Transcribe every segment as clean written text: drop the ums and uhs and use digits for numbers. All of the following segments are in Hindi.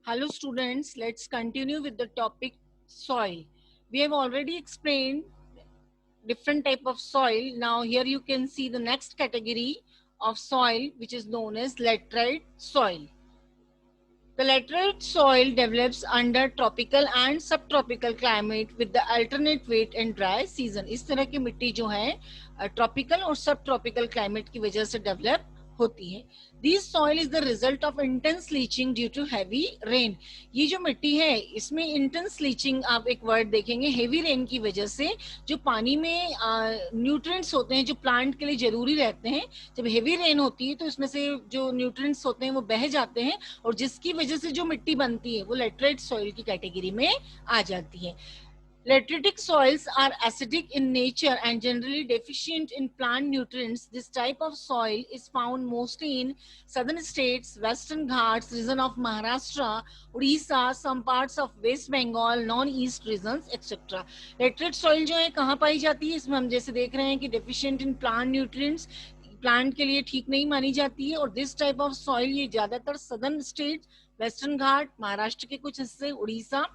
Hello students, let's continue with the topic soil. We have already explained different type of soil. Now here you can see the next category of soil which is known as laterite soil. The laterite soil develops under tropical and subtropical climate with the alternate wet and dry season. इस तरह की मिट्टी जो है ट्रॉपिकल और सब ट्रॉपिकल क्लाइमेट की वजह से डेवलप होती है. This soil is the result of intense leaching due to heavy rain. ये जो मिट्टी है इसमें इंटेंस लीचिंग आप एक वर्ड देखेंगे हेवी रेन की वजह से जो पानी में न्यूट्रिएंट्स होते हैं जो प्लांट के लिए जरूरी रहते हैं, जब हेवी रेन होती है तो इसमें से जो न्यूट्रिएंट्स होते हैं वो बह जाते हैं और जिसकी वजह से जो मिट्टी बनती है वो लेटरेट सॉइल की कैटेगरी में आ जाती है. Lateritic soils are acidic in nature and generally deficient in plant nutrients. This type of soil is found mostly in southern states, western Ghats, region of Maharashtra, Odisha, some parts of West Bengal, non-east regions, etc. Laterite soil जो है कहाँ पाई जाती है? इसमें हम जैसे देख रहे हैं कि deficient in plant nutrients, plant के लिए ठीक नहीं मानी जाती है. और दिस टाइप ऑफ सॉइल ये ज्यादातर सदर्न स्टेट, वेस्टर्न घाट, महाराष्ट्र के कुछ हिस्से, उड़ीसा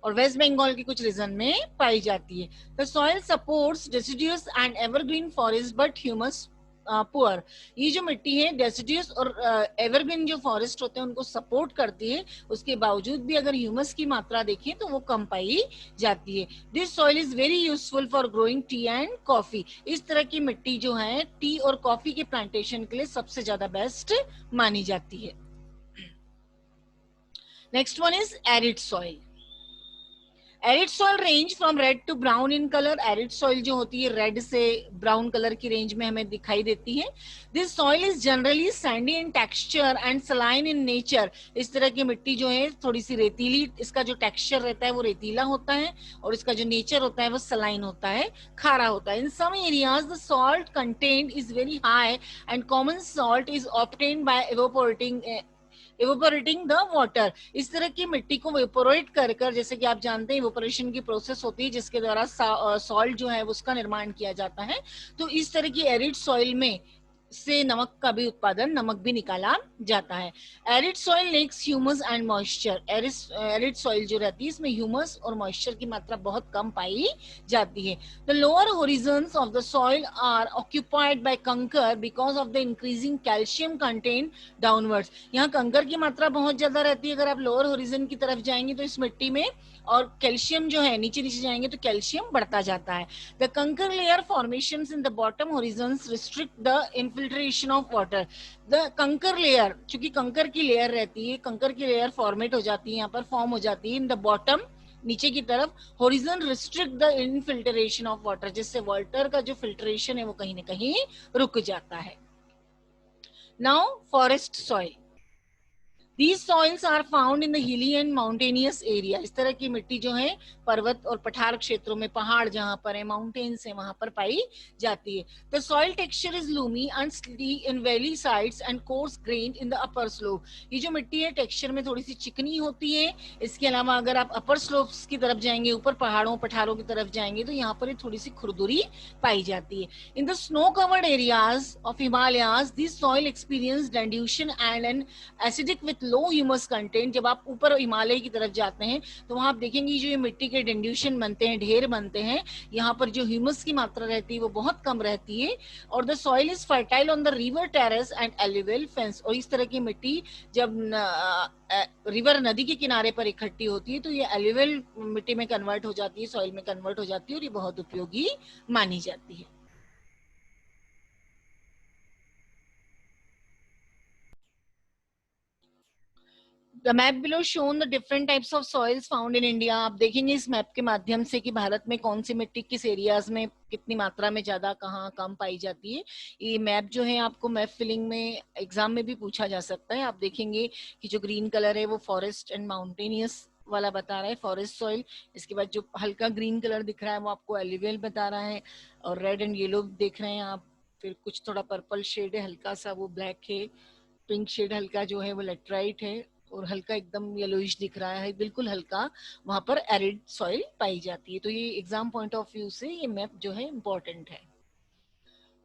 और वेस्ट बंगाल के कुछ रीजन में पाई जाती है. The soil supports deciduous and evergreen forest but humus poor. ये जो मिट्टी है डेसिडियस और एवरग्रीन जो फॉरेस्ट होते हैं उनको सपोर्ट करती है, उसके बावजूद भी अगर ह्यूमस की मात्रा देखें तो वो कम पाई जाती है. This soil is very useful for growing T and coffee. इस तरह की मिट्टी जो है टी और कॉफी के प्लांटेशन के लिए सबसे ज्यादा बेस्ट मानी जाती है. Next one is arid soil. Arid soil range from red to brown in colour. Arid soil जो होती है रेड से ब्राउन कलर की रेंज में हमें दिखाई देती है. This soil is generally Sandy in texture and saline in nature. इस तरह की मिट्टी जो है थोड़ी सी रेतीली, इसका जो टेक्सचर रहता है वो रेतीला होता है और इसका जो नेचर होता है वो सलाइन होता है, खारा होता है. In some areas the salt content is very high and common salt is obtained by evaporating the water. इस तरह की मिट्टी को वेपोरेट कर कर, जैसे कि आप जानते हैं इवेपोरेशन की प्रोसेस होती है जिसके द्वारा सॉल्ट जो है उसका निर्माण किया जाता है. तो इस तरह की एरिड सॉइल में से नमक का भी उत्पादन, नमक भी निकाला जाता है. Arid soil lacks humus and moisture. Arid soil जो रहती है इसमें ह्यूमस और मॉइस्चर की मात्रा बहुत कम पाई जाती है. The lower horizons of the soil are occupied by kankar because of the increasing calcium content downwards. यहाँ कंकर की मात्रा बहुत ज्यादा रहती है. अगर आप लोअर होरिजन की तरफ जाएंगे तो इस मिट्टी में और कैल्शियम जो है नीचे नीचे जाएंगे तो कैल्शियम बढ़ता जाता है. द कंकर layer formations in the bottom Horizons restrict the infiltration of water. The कंकर लेयर, चूंकि कंकर की लेयर रहती है, कंकर की लेयर फॉर्मेट हो जाती है, यहाँ पर फॉर्म हो जाती है इन द बॉटम, नीचे की तरफ. Horizon restrict the infiltration of water, जिससे वाटर का जो फिल्ट्रेशन है वो कहीं ना कहीं रुक जाता है. Now forest soil. These soils are found in the hilly and mountainous area. इस तरह की मिट्टी जो है पर्वत और पठार क्षेत्रों में, पहाड़ जहां पर है, माउंटेन्स है, वहां पर पाई जाती है. The soil texture is loamy and slightly in valley sides and coarse grained in the upper slope. ये जो मिट्टी है टेक्सचर में थोड़ी सी चिकनी होती है. इसके अलावा अगर आप अपर स्लोप्स की तरफ जाएंगे, ऊपर पहाड़ों पठारों की तरफ जाएंगे तो यहाँ पर थोड़ी सी खुरदुरी पाई जाती है. In the snow covered areas of Himalayas, this soil experienced dilution and an acidic with low humus content. जब आप ऊपर हिमालय की तरफ जाते हैं तो वहां आप देखेंगे जो ये मिट्टी के डिल्यूशन बनते हैं, ढेर बनते हैं, यहाँ पर जो ह्यूमस की मात्रा रहती है वो बहुत कम रहती है. और the soil is fertile on the river terrace and alluvial fence. और इस तरह की मिट्टी जब रिवर नदी के किनारे पर इकट्ठी होती है तो ये एल्यूवियल मिट्टी में कन्वर्ट हो जाती है, सॉइल में कन्वर्ट हो जाती है और ये बहुत उपयोगी मानी जाती है. The map below shown the different types of soils found in India. आप देखेंगे इस मैप के माध्यम से कि भारत में कौन सी मिट्टी किस एरियाज में कितनी मात्रा में ज्यादा कहाँ कम पाई जाती है. ये मैप जो है आपको मैप फिलिंग में एग्जाम में भी पूछा जा सकता है. आप देखेंगे कि जो ग्रीन कलर है वो फॉरेस्ट एंड माउंटेनियस वाला बता रहा है, फॉरेस्ट सॉइल. इसके बाद जो हल्का ग्रीन कलर दिख रहा है वो आपको एल्यूवियल बता रहा है. और रेड एंड येलो देख रहे हैं आप, फिर कुछ थोड़ा पर्पल शेड है, हल्का सा वो ब्लैक है, पिंक शेड हल्का जो है वो लेटराइट है और हल्का एकदम येलोइश दिख रहा है, बिल्कुल हल्का, वहां पर एरिड सॉइल पाई जाती है. तो ये एग्जाम पॉइंट ऑफ व्यू से ये मैप जो है इम्पोर्टेंट है.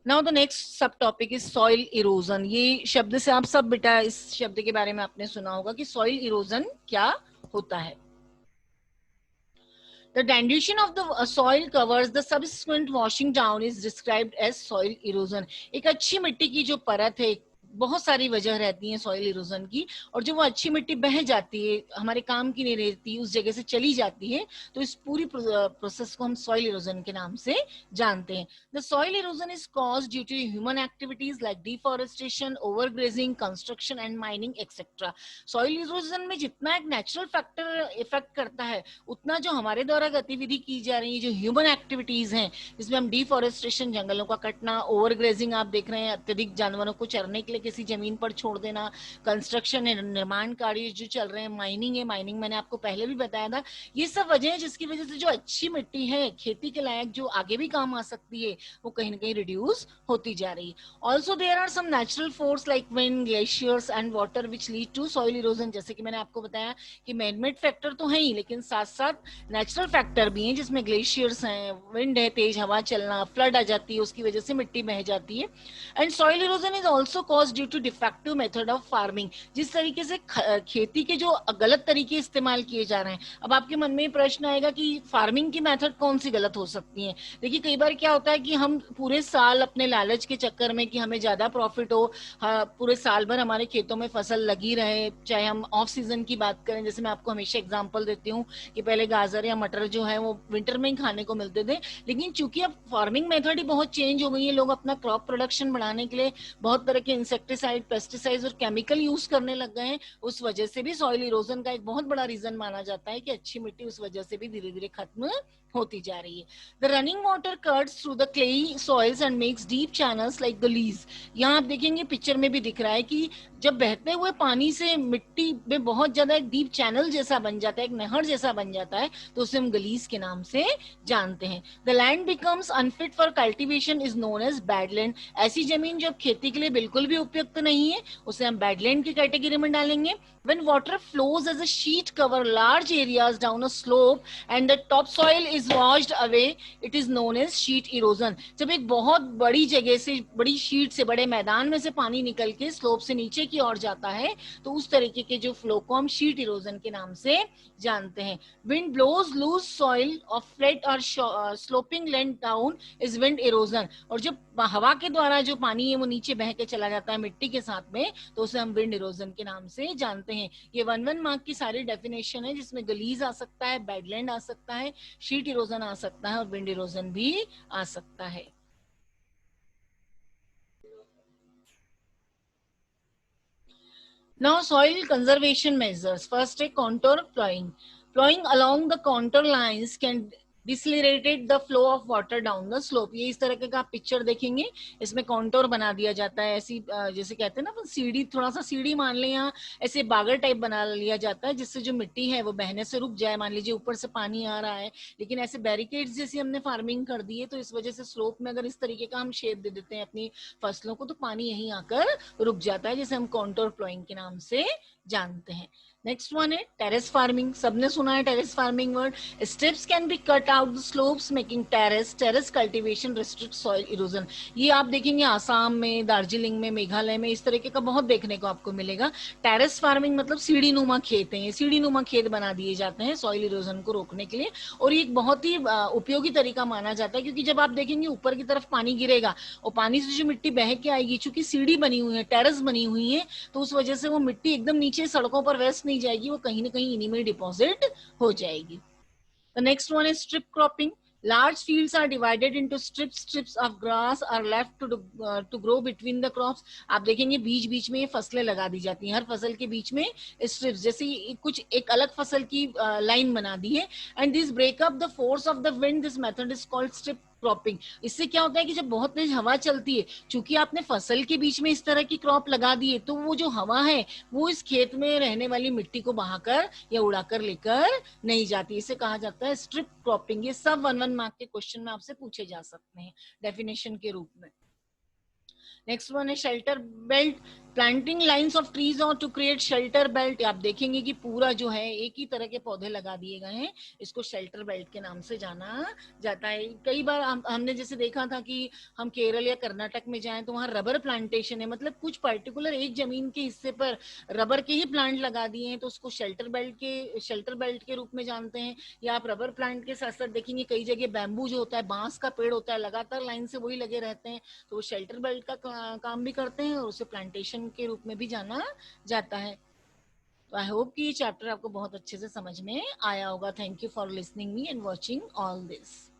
नाउ द नेक्स्ट सब टॉपिक इज सॉइल इरोजन। ये शब्द से आप सब बेटा इस शब्द के बारे में आपने सुना होगा कि सॉइल इरोजन क्या होता है। The dilution of the soil covers the subsequent washing down is described as soil erosion। एक अच्छी मिट्टी की जो परत है, बहुत सारी वजह रहती है सॉइल इरोजन की, और जो वो अच्छी मिट्टी बह जाती है, हमारे काम की नहीं रहती, उस जगह से चली जाती है, तो इस पूरी प्रोसेस को हम सॉइल इरोजन के नाम से जानते हैं। The soil erosion is caused due to human activities like deforestation, overgrazing, construction and mining etcetera. Soil erosion में जितना एक नेचुरल फैक्टर इफेक्ट करता है, उतना जो हमारे द्वारा गतिविधि की जा रही है, जो ह्यूमन एक्टिविटीज हैं, जिसमें हम डिफॉरेस्टेशन, जंगलों का कटना, ओवरग्रेजिंग आप देख रहे हैं, अत्यधिक जानवरों को चरने के लिए किसी जमीन पर छोड़ देना, कंस्ट्रक्शन है, निर्माण कार्य जो चल रहे हैं, माइनिंग है, माइनिंग मैंने आपको पहले भी बताया था, ये सब वजह है जिसकी वजह से जो अच्छी मिट्टी है खेती के लायक, जो आगे भी काम आ सकती है, वो कहीं ना कहीं रिड्यूस होती जा रही है। Also there are some natural force like wind, glaciers and water which lead to soil erosion. जैसे कि मैंने आपको बताया कि मैनमेड फैक्टर तो है ही, लेकिन साथ साथ नेचुरल फैक्टर भी हैं, जिसमें ग्लेशियर्स हैं, विंड है, तेज हवा चलना, फ्लड आ जाती है, उसकी वजह से मिट्टी बह जाती है। And soil erosion is also cause due to defective method of farming. जिस तरीके से खेती के जो गलत तरीके इस्तेमाल किए जा रहे हैं, अब आपके मन में प्रश्न आएगा कि फार्मिंग की मेथड कौन सी गलत हो सकती है। देखिए कई बार क्या होता है कि हम पूरे साल अपने लालच के चक्कर में कि हमें ज्यादा प्रॉफिट हो, पूरे साल भर हमारे खेतों में फसल लगी रहे, चाहे हम ऑफ सीजन की बात करें, जैसे मैं आपको हमेशा एग्जांपल देती हूँ कि पहले गाजर या मटर जो है वो विंटर में ही खाने को मिलते थे, लेकिन चूंकि अब फार्मिंग मेथड ही बहुत चेंज हो गई है, लोग अपना क्रॉप प्रोडक्शन बढ़ाने के लिए बहुत तरह के इंसेक्टिसाइड, पेस्टिसाइड और केमिकल यूज करने लग गए हैं। उस वजह से भी सॉइल इरोजन का एक बहुत बड़ा रीजन माना जाता है कि अच्छी मिट्टी उस वजह से भी धीरे धीरे खत्म होती जा रही है। The running water cuts through the clayey soils and makes deep channels like gullies. यहाँ आप देखेंगे पिक्चर में भी दिख रहा है कि जब बहते हुए पानी से मिट्टी में बहुत ज्यादा एक डीप चैनल जैसा बन जाता है, एक नहर जैसा बन जाता है, तो उसे हम गलीज के नाम से जानते हैं। The land becomes unfit for cultivation is known as badland. ऐसी जमीन जो खेती के लिए बिल्कुल भी उपयुक्त नहीं है, उसे हम बैडलैंड की कैटेगरी में डालेंगे। When water flows as a sheet cover large areas down a slope and the topsoil is washed away, it is known as sheet erosion। जब एक बहुत बड़ी जगह से, बड़ी शीट से, बड़े मैदान में से पानी निकल के स्लोप से नीचे की ओर जाता है, तो उस तरीके के जो फ्लो को हम शीट इरोजन के नाम से जानते हैं। Wind blows loose soil off flat और sloping land down is wind erosion. और जब हवा के द्वारा जो पानी है वो नीचे बह के चला जाता है मिट्टी के साथ में, तो उसे हम विंड इरोजन के नाम से जानते हैं। ये 1 मार्क की सारी डेफिनेशन है, जिसमें गलीज आ सकता है, बैडलैंड आ सकता है, शीट इरोजन आ सकता है और विंड इरोजन भी आ सकता है। Now soil conservation measures. First है contour plowing. Plowing along the contour lines can decelerated the flow of water down the slope. ये इस तरह का आप पिक्चर देखेंगे, इसमें कॉन्टोर बना दिया जाता है, ऐसी जैसे कहते हैं ना सीढ़ी, थोड़ा सा सीढ़ी मान लें, यहाँ ऐसे बागर टाइप बना लिया जाता है, जिससे जो मिट्टी है वो बहने से रुक जाए। मान लीजिए ऊपर से पानी आ रहा है, लेकिन ऐसे बैरिकेड्स जैसी हमने फार्मिंग कर दी है, तो इस वजह से स्लोप में अगर इस तरीके का हम शेप दे देते हैं अपनी फसलों को, तो पानी यहीं आकर रुक जाता है, जिसे हम कॉन्टोर प्लॉइंग के नाम से जानते हैं। नेक्स्ट वन है टेरेस फार्मिंग। सबने सुना है terrace farming word. Steps can be cut out the slopes making terrace. Terrace cultivation restrict soil erosion. ये आप देखेंगे आसाम में, दार्जिलिंग में, मेघालय में इस तरीके का बहुत देखने को आपको मिलेगा। टेरेस फार्मिंग मतलब सीढ़ी नुमा खेत है, सीढ़ी नुमा खेत बना दिए जाते हैं सॉइल इरोजन को रोकने के लिए, और ये एक बहुत ही उपयोगी तरीका माना जाता है, क्योंकि जब आप देखेंगे ऊपर की तरफ पानी गिरेगा और पानी से जो मिट्टी बह के आएगी, चूंकि सीढ़ी बनी हुई है, टेरेस बनी हुई है, तो उस वजह से वो मिट्टी एकदम नीचे सड़कों पर वेस्ट नहीं जाएगी, वो कहीं ना कहीं इन्हीं में डिपॉजिट हो जाएगी। The next one is strip cropping. Large fields are divided into strips. Strips of grass are left to grow between the crops. आप देखेंगे बीच बीच में ये फसलें लगा दी जाती हैं, हर फसल के बीच में स्ट्रिप्स जैसे कुछ एक अलग फसल की लाइन बना दी है। And this break up the force of the wind. This method is called strip cropping. इससे क्या होता है कि जब बहुत तेज हवा चलती है, चूंकि आपने फसल के बीच में इस तरह की क्रॉप लगा दी है, तो वो जो हवा है वो इस खेत में रहने वाली मिट्टी को बहाकर या उड़ाकर लेकर नहीं जाती। इसे कहा जाता है स्ट्रिप क्रॉपिंग। ये सब 1 मार्क के क्वेश्चन में आपसे पूछे जा सकते हैं डेफिनेशन के रूप में। नेक्स्ट वन है shelter belt. Planting lines of trees और टू क्रिएट शेल्टर बेल्ट, आप देखेंगे कि पूरा जो है एक ही तरह के पौधे लगा दिए गए हैं, इसको शेल्टर बेल्ट के नाम से जाना जाता है। कई बार हमने जैसे देखा था कि हम केरल या कर्नाटक में जाएं तो वहाँ रबर प्लांटेशन है, मतलब कुछ पर्टिकुलर एक जमीन के हिस्से पर रबर के ही प्लांट लगा दिए हैं, तो उसको शेल्टर बेल्ट के रूप में जानते हैं। या आप रबर प्लांट के साथ साथ देखेंगे कई जगह बैम्बू जो होता है, बांस का पेड़ होता है, लगातार लाइन से वही लगे रहते हैं, तो वो शेल्टर बेल्ट का काम भी करते हैं और उसे प्लांटेशन के रूप में भी जाना जाता है। तो आई होप कि ये चैप्टर आपको बहुत अच्छे से समझ में आया होगा। Thank you for listening me and watching all this.